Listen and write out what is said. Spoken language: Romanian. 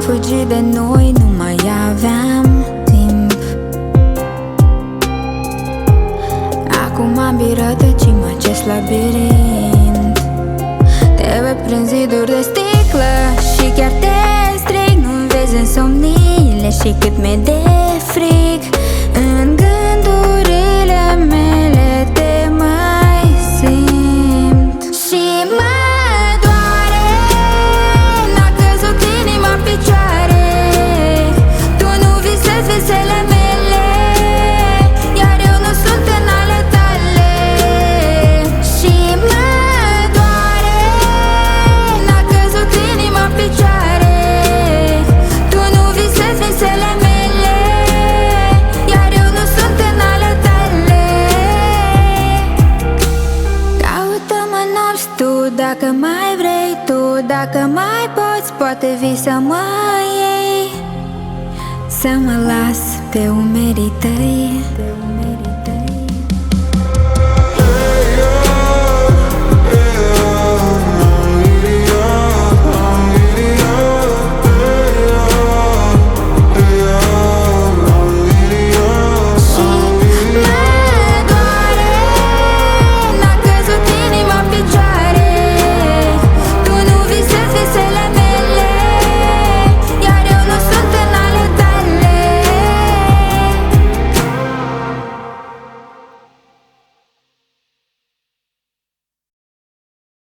fugit de noi, nu mai aveam timp. Acum ambii rătăcim acest labirint. Te văd prin ziduri de sticlă și chiar te strig. Nu-mi vezi în somniile și cât mi-e de frig. În gândurile mele te mai simt și mă doare. N-a căzut inima în picioare. Tu nu visezi visele mele, iar eu nu sunt în ale tale. Și mă doare. N-a căzut inima în picioare. Tu nu visezi visele mele, iar eu nu sunt în ale tale. Caută-mă nopți tu dacă mai vrei tu. Dacă mai poți, poate vii să mă iei, să mă las pe umerii tăi.